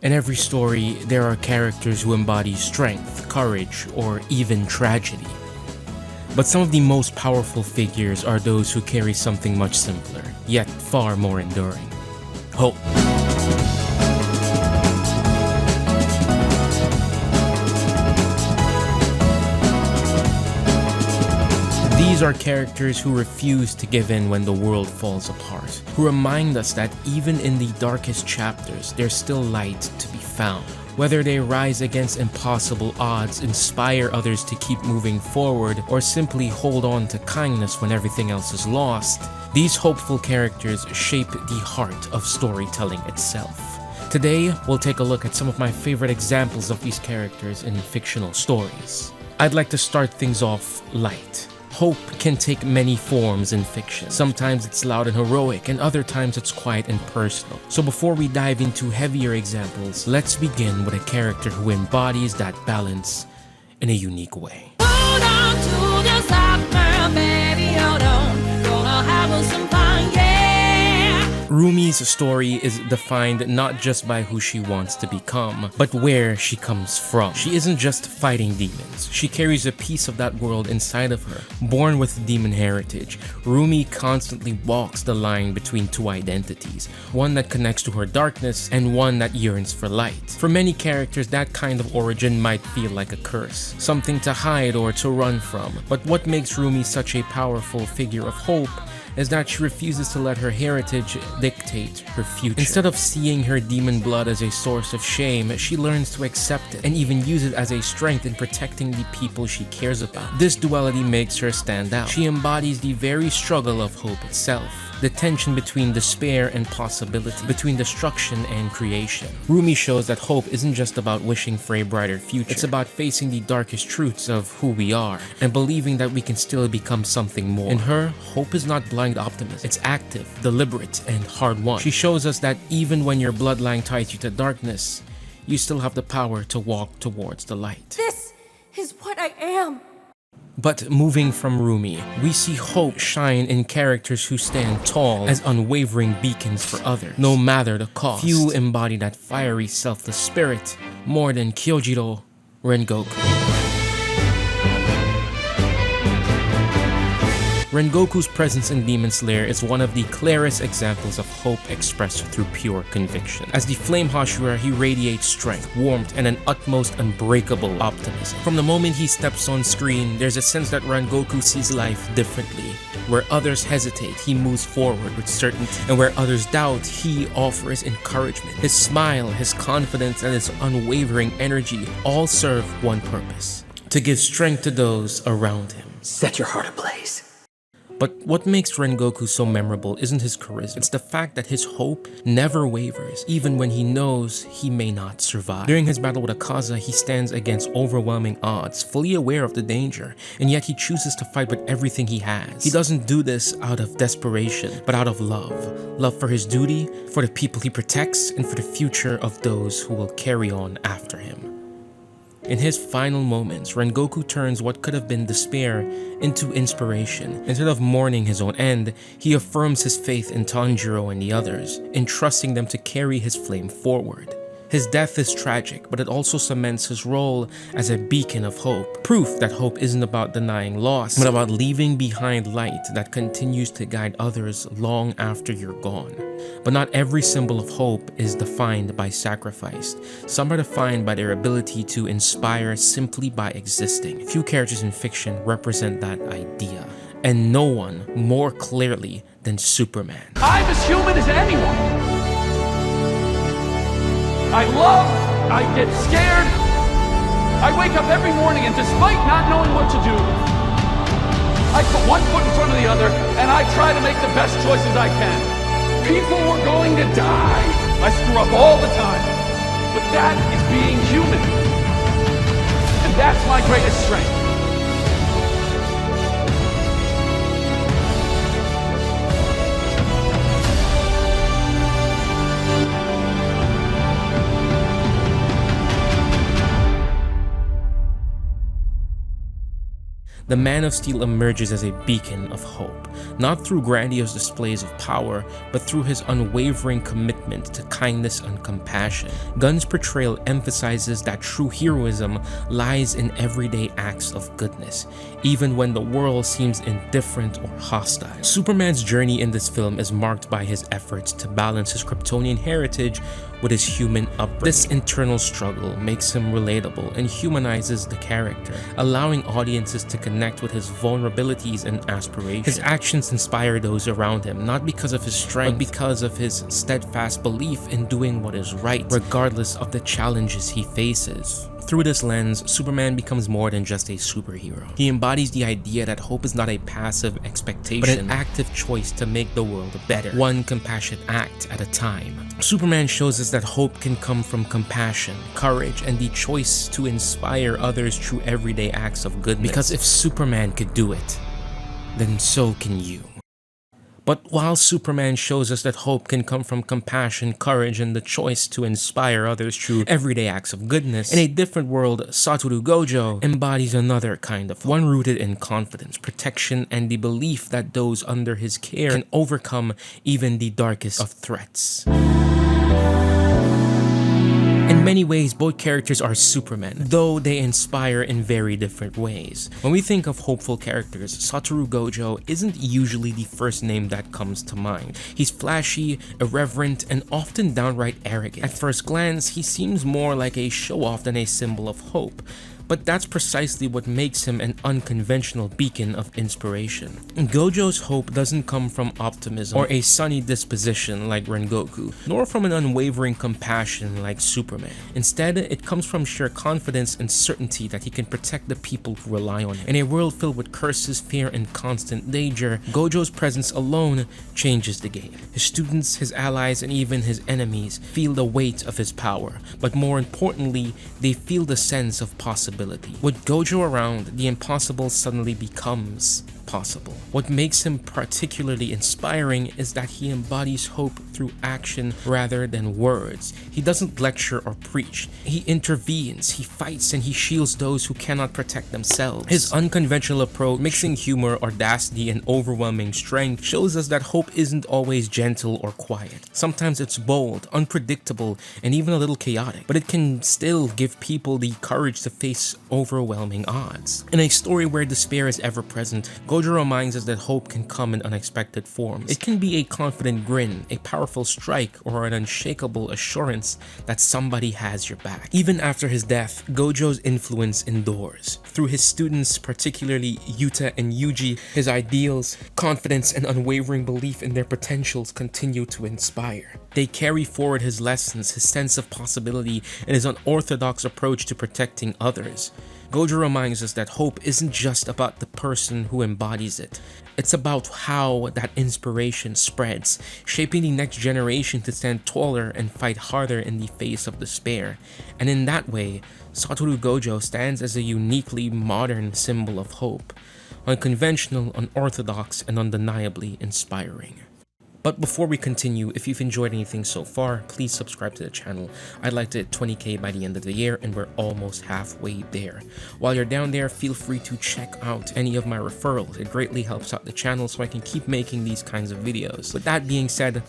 In every story, there are characters who embody strength, courage, or even tragedy. But some of the most powerful figures are those who carry something much simpler, yet far more enduring: hope. These are characters who refuse to give in when the world falls apart, who remind us that even in the darkest chapters, there's still light to be found. Whether they rise against impossible odds, inspire others to keep moving forward, or simply hold on to kindness when everything else is lost, these hopeful characters shape the heart of storytelling itself. Today, we'll take a look at some of my favorite examples of these characters in fictional stories. I'd like to start things off light. Hope can take many forms in fiction. Sometimes it's loud and heroic, and other times it's quiet and personal. So before we dive into heavier examples, let's begin with a character who embodies that balance in a unique way. Hold on to the soft girl, baby, hold on. Gonna have some fun, yeah. Roomie's story is defined not just by who she wants to become, but where she comes from. She isn't just fighting demons. She carries a piece of that world inside of her. Born with demon heritage, Roomie constantly walks the line between two identities, one that connects to her darkness and one that yearns for light. For many characters, that kind of origin might feel like a curse, something to hide or to run from. But what makes Roomie such a powerful figure of hope is that she refuses to let her heritage dictate her future. Instead of seeing her demon blood as a source of shame, she learns to accept it and even use it as a strength in protecting the people she cares about. This duality makes her stand out. She embodies the very struggle of hope itself, the tension between despair and possibility, between destruction and creation. Roomie shows that hope isn't just about wishing for a brighter future. It's about facing the darkest truths of who we are and believing that we can still become something more. In her, hope is not blind optimism. It's active, deliberate, and hard-won. She shows us that even when your bloodline ties you to darkness, you still have the power to walk towards the light. This is what I am. But moving from Roomie, we see hope shine in characters who stand tall as unwavering beacons for others, no matter the cost. Few embody that fiery, selfless spirit more than Kyojuro Rengoku. Rengoku's presence in Demon Slayer is one of the clearest examples of hope expressed through pure conviction. As the Flame Hashira, he radiates strength, warmth, and an utmost unbreakable optimism. From the moment he steps on screen, there's a sense that Rengoku sees life differently. Where others hesitate, he moves forward with certainty, and where others doubt, he offers encouragement. His smile, his confidence, and his unwavering energy all serve one purpose: to give strength to those around him. Set your heart ablaze. But what makes Rengoku so memorable isn't his charisma, it's the fact that his hope never wavers, even when he knows he may not survive. During his battle with Akaza, he stands against overwhelming odds, fully aware of the danger, and yet he chooses to fight with everything he has. He doesn't do this out of desperation, but out of love. Love for his duty, for the people he protects, and for the future of those who will carry on after him. In his final moments, Rengoku turns what could have been despair into inspiration. Instead of mourning his own end, he affirms his faith in Tanjiro and the others, entrusting them to carry his flame forward. His death is tragic, but it also cements his role as a beacon of hope. Proof that hope isn't about denying loss, but about leaving behind light that continues to guide others long after you're gone. But not every symbol of hope is defined by sacrifice. Some are defined by their ability to inspire simply by existing. Few characters in fiction represent that idea, and no one more clearly than Superman. I'm as human as anyone. I love, I get scared, I wake up every morning and despite not knowing what to do, I put one foot in front of the other and I try to make the best choices I can. People were going to die. I screw up all the time, but that is being human. And that's my greatest strength. the Man of Steel emerges as a beacon of hope, not through grandiose displays of power, but through his unwavering commitment to kindness and compassion. Gun's portrayal emphasizes that true heroism lies in everyday acts of goodness, even when the world seems indifferent or hostile. Superman's journey in this film is marked by his efforts to balance his Kryptonian heritage with his human upbringing. This internal struggle makes him relatable and humanizes the character, allowing audiences to connect with his vulnerabilities and aspirations. His actions inspire those around him, not because of his strength, but because of his steadfast belief in doing what is right, regardless of the challenges he faces. Through this lens, Superman becomes more than just a superhero. He embodies the idea that hope is not a passive expectation, but an active choice to make the world better, one compassionate act at a time. Superman shows us that hope can come from compassion, courage, and the choice to inspire others through everyday acts of goodness. Because if Superman could do it, then so can you. But while Superman shows us that hope can come from compassion, courage, and the choice to inspire others through everyday acts of goodness, in a different world, Satoru Gojo embodies another kind of hope, one rooted in confidence, protection, and the belief that those under his care can overcome even the darkest of threats. In many ways, both characters are Superman, though they inspire in very different ways. When we think of hopeful characters, Satoru Gojo isn't usually the first name that comes to mind. He's flashy, irreverent, and often downright arrogant. At first glance, he seems more like a show-off than a symbol of hope. But that's precisely what makes him an unconventional beacon of inspiration. Gojo's hope doesn't come from optimism or a sunny disposition like Rengoku, nor from an unwavering compassion like Superman. Instead, it comes from sheer confidence and certainty that he can protect the people who rely on him. In a world filled with curses, fear, and constant danger, Gojo's presence alone changes the game. His students, his allies, and even his enemies feel the weight of his power, but more importantly, they feel the sense of possibility. With Gojo around, the impossible suddenly becomes possible. What makes him particularly inspiring is that he embodies hope through action rather than words. He doesn't lecture or preach. He intervenes, he fights, and he shields those who cannot protect themselves. His unconventional approach, mixing humor, audacity, and overwhelming strength, shows us that hope isn't always gentle or quiet. Sometimes it's bold, unpredictable, and even a little chaotic, but it can still give people the courage to face overwhelming odds. In a story where despair is ever present, Gojo reminds us that hope can come in unexpected forms. It can be a confident grin, a powerful strike, or an unshakable assurance that somebody has your back. Even after his death, Gojo's influence endures. Through his students, particularly Yuta and Yuji, his ideals, confidence, and unwavering belief in their potentials continue to inspire. They carry forward his lessons, his sense of possibility, and his unorthodox approach to protecting others. Gojo reminds us that hope isn't just about the person who embodies it. It's about how that inspiration spreads, shaping the next generation to stand taller and fight harder in the face of despair. And in that way, Satoru Gojo stands as a uniquely modern symbol of hope, unconventional, unorthodox, and undeniably inspiring. But before we continue, if you've enjoyed anything so far, please subscribe to the channel. I'd like to hit 20k by the end of the year, and we're almost halfway there. While you're down there, feel free to check out any of my referrals. It greatly helps out the channel so I can keep making these kinds of videos. With that being said,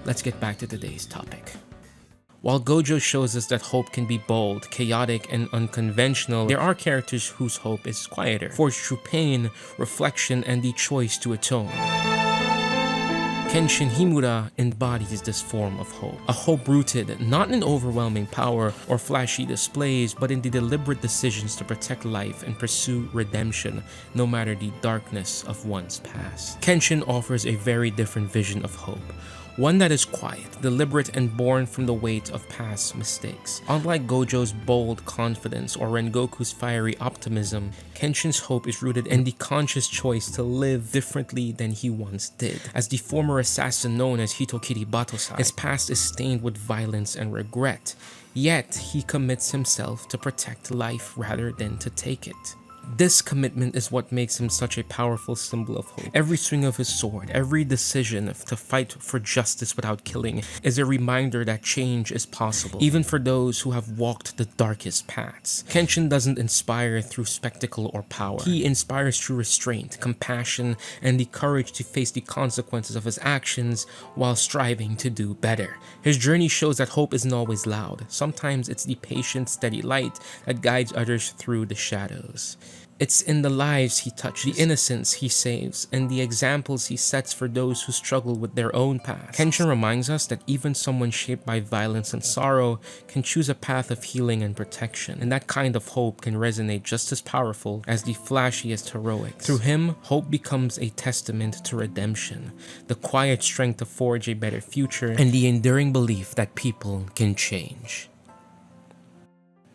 let's get back to today's topic. While Gojo shows us that hope can be bold, chaotic, and unconventional, there are characters whose hope is quieter, forged through pain, reflection, and the choice to atone. Kenshin Himura embodies this form of hope. A hope rooted not in overwhelming power or flashy displays, but in the deliberate decisions to protect life and pursue redemption, no matter the darkness of one's past. Kenshin offers a very different vision of hope. One that is quiet, deliberate, and born from the weight of past mistakes. Unlike Gojo's bold confidence or Rengoku's fiery optimism, Kenshin's hope is rooted in the conscious choice to live differently than he once did. As the former assassin known as Hitokiri Batosai, his past is stained with violence and regret, yet he commits himself to protect life rather than to take it. This commitment is what makes him such a powerful symbol of hope. Every swing of his sword, every decision to fight for justice without killing is a reminder that change is possible, even for those who have walked the darkest paths. Kenshin doesn't inspire through spectacle or power. He inspires through restraint, compassion, and the courage to face the consequences of his actions while striving to do better. His journey shows that hope isn't always loud. Sometimes it's the patient, steady light that guides others through the shadows. It's in the lives he touches, the innocence he saves, and the examples he sets for those who struggle with their own past. Kenshin reminds us that even someone shaped by violence and sorrow can choose a path of healing and protection, and that kind of hope can resonate just as powerful as the flashiest heroics. Through him, hope becomes a testament to redemption, the quiet strength to forge a better future, and the enduring belief that people can change.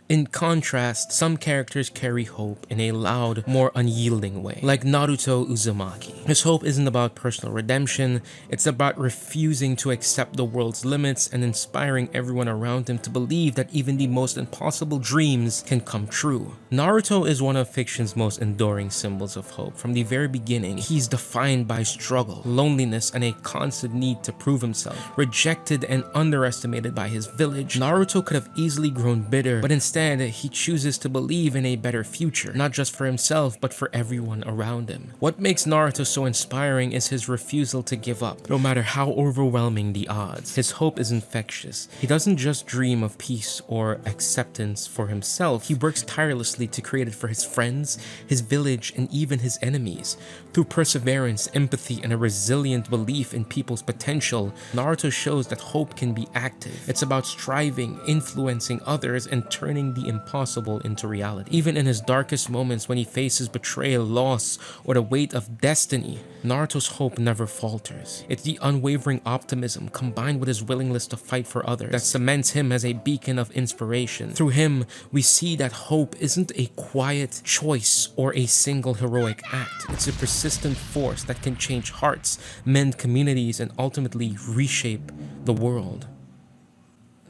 In contrast, some characters carry hope in a loud, more unyielding way, like Naruto Uzumaki. His hope isn't about personal redemption, it's about refusing to accept the world's limits and inspiring everyone around him to believe that even the most impossible dreams can come true. Naruto is one of fiction's most enduring symbols of hope. From the very beginning, he's defined by struggle, loneliness, and a constant need to prove himself. Rejected and underestimated by his village, Naruto could have easily grown bitter, but instead he chooses to believe in a better future, not just for himself, but for everyone around him. What makes Naruto so inspiring is his refusal to give up, no matter how overwhelming the odds. His hope is infectious. He doesn't just dream of peace or acceptance for himself, he works tirelessly to create it for his friends, his village, and even his enemies. Through perseverance, empathy, and a resilient belief in people's potential, Naruto shows that hope can be active. It's about striving, influencing others, and turning the impossible into reality. Even in his darkest moments when he faces betrayal, loss, or the weight of destiny, Naruto's hope never falters. It's the unwavering optimism combined with his willingness to fight for others that cements him as a beacon of inspiration. Through him, we see that hope isn't a quiet choice or a single heroic act. It's a persistent force that can change hearts, mend communities, and ultimately reshape the world.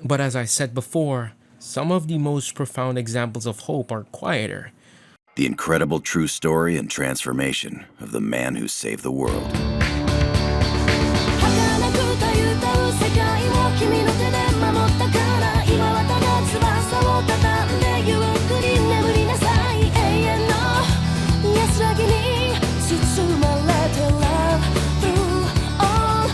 But as I said before, some of the most profound examples of hope are quieter. The incredible true story and transformation of the man who saved the world. 儚く歌う世界を君の手で守ったから今はただ翼を畳んでゆっくり眠りなさい永遠の安らぎに包まれて Love through all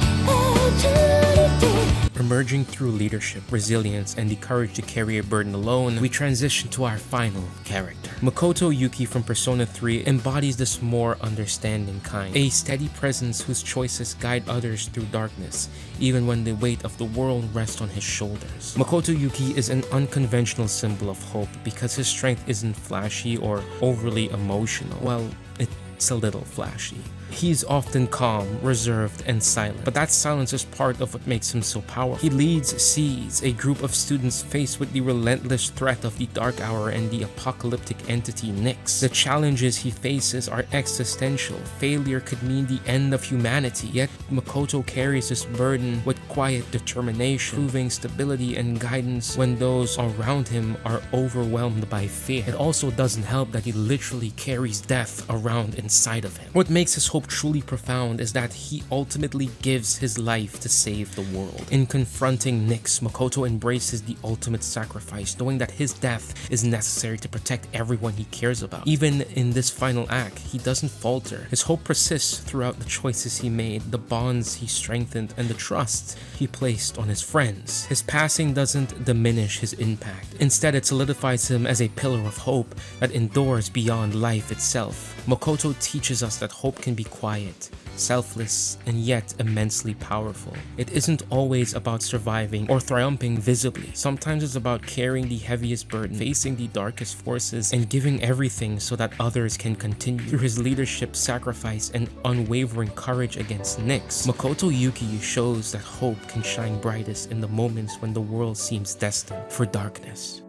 eternity. Emerging through leadership, resilience, and the courage to carry a burden alone, we transition to our final character. Makoto Yuki from Persona 3 embodies this more understanding kind, a steady presence whose choices guide others through darkness, even when the weight of the world rests on his shoulders. Makoto Yuki is an unconventional symbol of hope because his strength isn't flashy or overly emotional. Well, it's a little flashy. He's often calm, reserved, and silent, but that silence is part of what makes him so powerful. He leads Seas, a group of students faced with the relentless threat of the Dark Hour and the apocalyptic entity Nyx. The challenges he faces are existential. Failure could mean the end of humanity, yet Makoto carries this burden with quiet determination, proving stability and guidance when those around him are overwhelmed by fear. It also doesn't help that he literally carries death around inside of him. What makes his hope truly profound is that he ultimately gives his life to save the world. In confronting Nyx, Makoto embraces the ultimate sacrifice, knowing that his death is necessary to protect everyone he cares about. Even in this final act, he doesn't falter. His hope persists throughout the choices he made, the bonds he strengthened, and the trust he placed on his friends. His passing doesn't diminish his impact. Instead, it solidifies him as a pillar of hope that endures beyond life itself. Makoto teaches us that hope can be quiet, selfless, and yet immensely powerful. It isn't always about surviving or triumphing visibly. Sometimes it's about carrying the heaviest burden, facing the darkest forces, and giving everything so that others can continue. Through his leadership, sacrifice, and unwavering courage against Nyx, Makoto Yuki shows that hope can shine brightest in the moments when the world seems destined for darkness.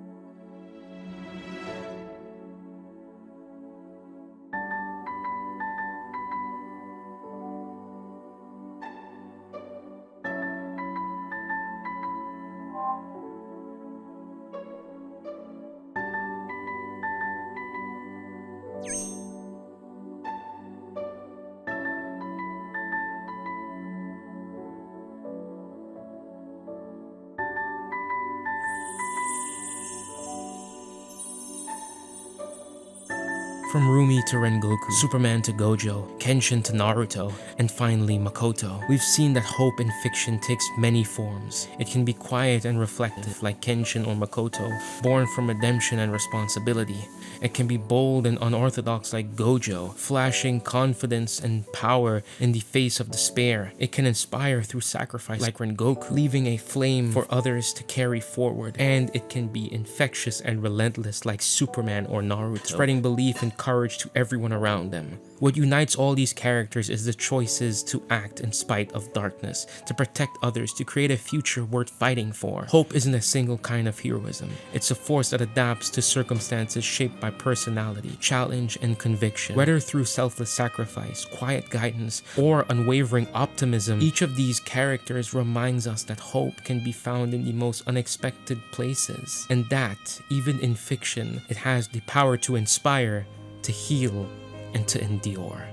From Roomie to Rengoku, Superman to Gojo, Kenshin to Naruto, and finally Makoto, we've seen that hope in fiction takes many forms. It can be quiet and reflective like Kenshin or Makoto, born from redemption and responsibility. It can be bold and unorthodox like Gojo, flashing confidence and power in the face of despair. It can inspire through sacrifice like Rengoku, leaving a flame for others to carry forward. And it can be infectious and relentless like Superman or Naruto, spreading belief and courage to everyone around them. What unites all these characters is the choices to act in spite of darkness, to protect others, to create a future worth fighting for. Hope isn't a single kind of heroism. It's a force that adapts to circumstances shaped by personality, challenge, and conviction. Whether through selfless sacrifice, quiet guidance, or unwavering optimism, each of these characters reminds us that hope can be found in the most unexpected places, and that, even in fiction, it has the power to inspire, to heal, and to endure.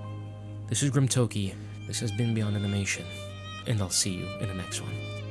This is Grimtoki. This has been Beyond Animation, and I'll see you in the next one.